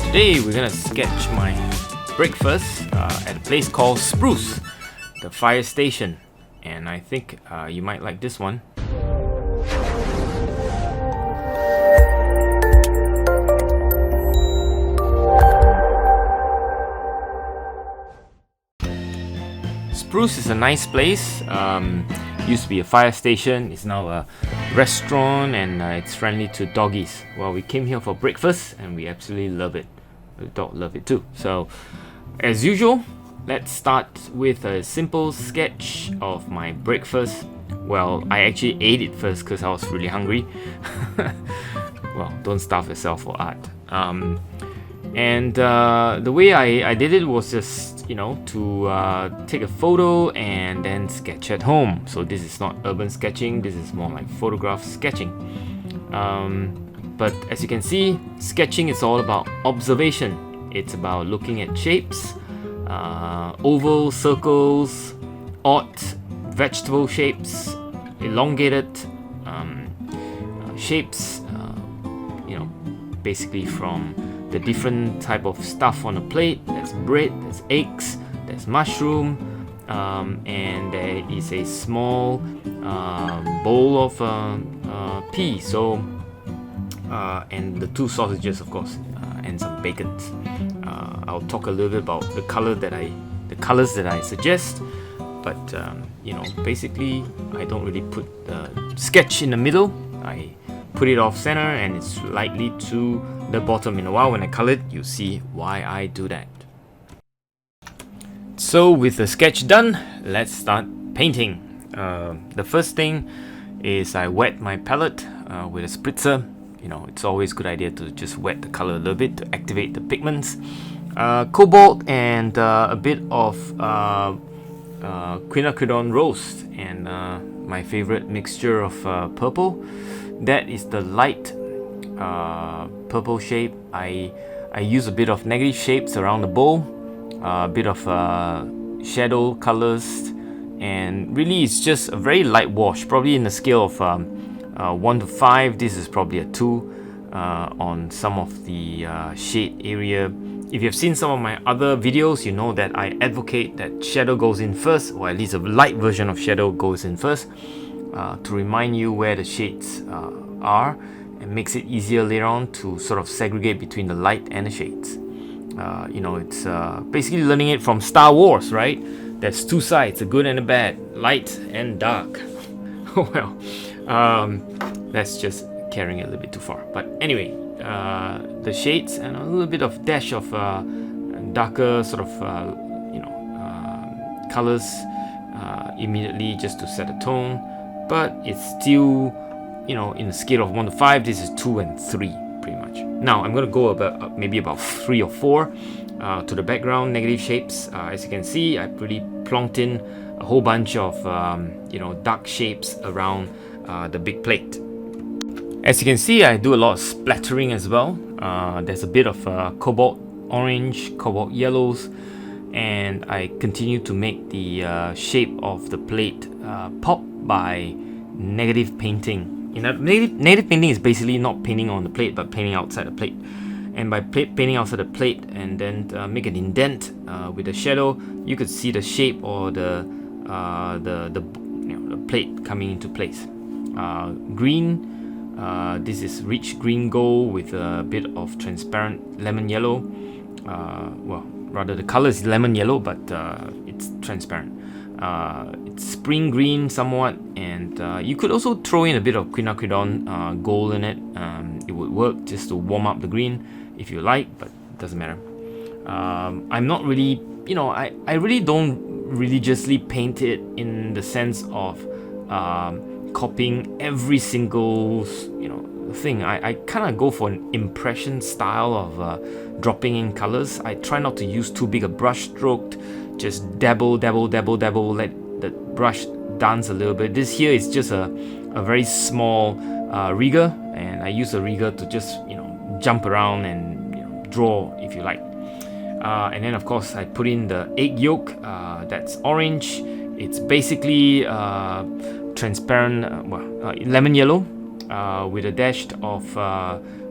Today we're gonna sketch my breakfast at a place called Spruce the Fire Station, and I think you might like this one. Spruce is a nice place. Used to be a fire station. It's now a restaurant, and it's friendly to doggies. Well, we came here for breakfast and we absolutely love it. The dog love it too. So, as usual, let's start with a simple sketch of my breakfast. Well, I actually ate it first because I was really hungry. Well, don't starve yourself for art. The way I did it was just, to take a photo and then sketch at home. So this is not urban sketching, this is more like photograph sketching. But as you can see, sketching is all about observation. It's about looking at shapes, oval, circles, odd vegetable shapes, elongated shapes, basically from the different type of stuff on a plate. There's bread, there's eggs, there's mushroom, and there is a small bowl of pea. So and the two sausages, of course, and some bacon. I'll talk a little bit about the colors that I suggest. But basically, I don't really put the sketch in the middle. I put it off center and it's slightly to the bottom. In a while, when I color it, you'll see why I do that. So with the sketch done, let's start painting. The first thing is I wet my palette with a spritzer. It's always a good idea to just wet the color a little bit to activate the pigments. Cobalt and a bit of quinacridone rose, and my favorite mixture of purple. That is the light purple shape. I use a bit of negative shapes around the bowl, a bit of shadow colors, and really it's just a very light wash. Probably in the scale of 1 to 5, this is probably a 2 on some of the shade area. If you've seen some of my other videos, you know that I advocate that shadow goes in first, or at least a light version of shadow goes in first, to remind you where the shades are, and makes it easier later on to sort of segregate between the light and the shades. It's basically learning it from Star Wars, right? There's two sides, a good and a bad, light and dark. Well, that's just carrying it a little bit too far. But anyway, the shades and a little bit of dash of darker sort of colors immediately, just to set a tone. But it's still, in a scale of 1 to 5, this is 2 and 3 pretty much. Now I'm going to go about maybe about 3 or 4 to the background negative shapes. As you can see, I really plonked in a whole bunch of dark shapes around the big plate. As you can see, I do a lot of splattering as well. There's a bit of cobalt orange, cobalt yellows, and I continue to make the shape of the plate pop by negative painting. Negative painting is basically not painting on the plate, but painting outside the plate. And by painting outside the plate and then make an indent with the shadow, you could see the shape or the plate coming into place. Green. This is rich green gold with a bit of transparent lemon yellow. Rather the color is lemon yellow, but it's transparent. It's spring green somewhat, and you could also throw in a bit of quinacridone gold in it. It would work just to warm up the green if you like, but it doesn't matter. I'm not really, I really don't religiously paint it in the sense of copying every single thing. I kind of go for an impression style of dropping in colors. I try not to use too big a brush stroke, just dabble, let the brush dance a little bit. This here is just a very small rigger, and I use a rigger to just jump around and draw if you like. And then of course I put in the egg yolk. That's orange. It's basically transparent, lemon yellow with a dash of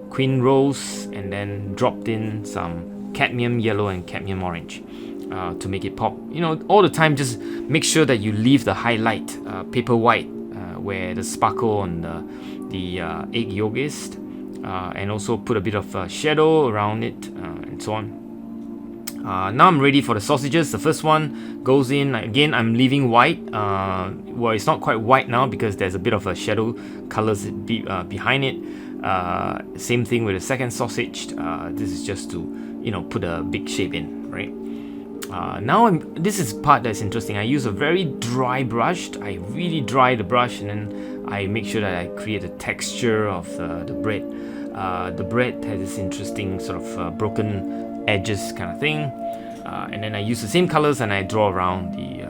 queen rose, and then dropped in some cadmium yellow and cadmium orange to make it pop. You know, all the time just make sure that you leave the highlight paper white where the sparkle on the egg yolk is, and also put a bit of shadow around it, and so on. Now I'm ready for the sausages. The first one goes in. Again, I'm leaving white. Well, it's not quite white now because there's a bit of a shadow colors behind it. Same thing with the second sausage. This is just to, you know, put a big shape in, right? Now this is part that's interesting. I use a very dry brush. I really dry the brush, and then I make sure that I create a texture of the bread. The bread has this interesting sort of broken edges kind of thing, and then I use the same colors and I draw around the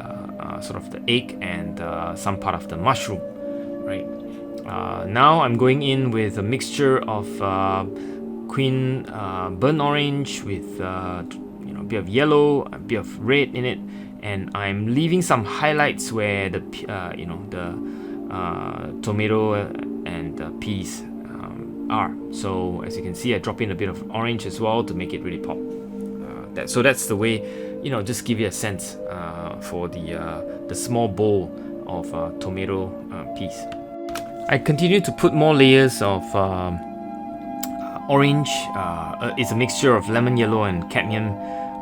sort of the egg and some part of the mushroom, right? Now I'm going in with a mixture of queen burnt orange with you know, a bit of yellow, a bit of red in it, and I'm leaving some highlights where the you know, the tomato and peas are. So as you can see, I drop in a bit of orange as well to make it really pop. So that's the way, you know, just give you a sense for the small bowl of tomato peas. I continue to put more layers of orange. It's a mixture of lemon yellow and cadmium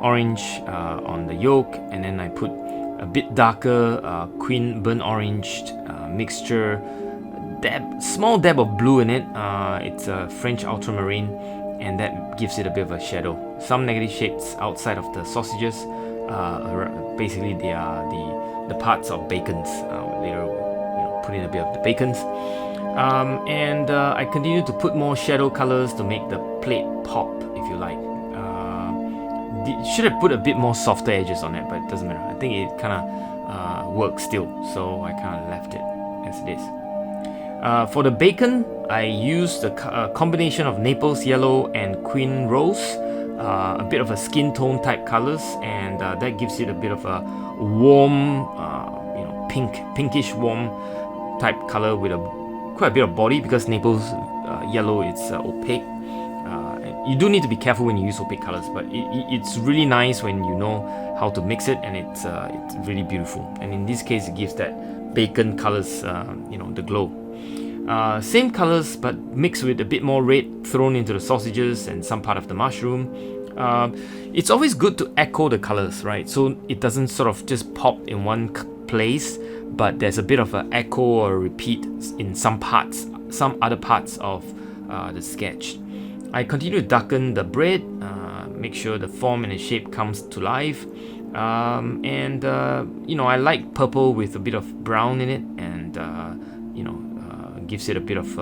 orange on the yolk, and then I put a bit darker queen burnt orange mixture, small dab of blue in it. It's a French ultramarine, and that gives it a bit of a shadow. Some negative shades outside of the sausages. Basically, they are the parts of bacons. Later, you know, put in a bit of the bacons, and I continue to put more shadow colors to make the plate pop, if you like. Should have put a bit more softer edges on it, but it doesn't matter. I think it kind of works still, so I kind of left it as it is. For the bacon, I used a combination of Naples yellow and queen rose, a bit of a skin tone type colors, and that gives it a bit of a warm, you know, pinkish warm type color with quite a bit of body, because Naples yellow is opaque. You do need to be careful when you use opaque colors, but it's really nice when you know how to mix it, and it's really beautiful. And in this case, it gives that bacon colors, you know, the glow. Same colors, but mixed with a bit more red thrown into the sausages and some part of the mushroom. It's always good to echo the colors, right? So it doesn't sort of just pop in one place, but there's a bit of an echo or repeat in some other parts of the sketch. I continue to darken the bread, make sure the form and the shape comes to life. And you know, I like purple with a bit of brown in it, and you know, gives it a bit of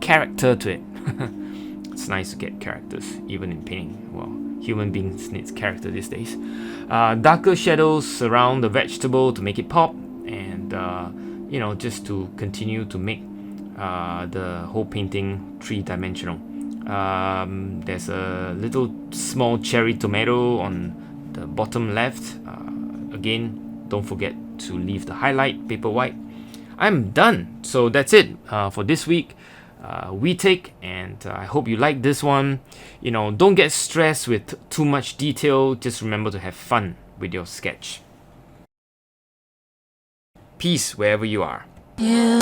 character to it. It's nice to get characters, even in painting. Well, human beings need character these days. Darker shadows around the vegetable to make it pop, and you know, just to continue to make the whole painting three-dimensional. There's a little small cherry tomato on the bottom left. Again, don't forget to leave the highlight paper white. I'm done. So that's it for this week. Wheeteck, and I hope you like this one. You know, don't get stressed with too much detail. Just remember to have fun with your sketch. Peace wherever you are. Yeah.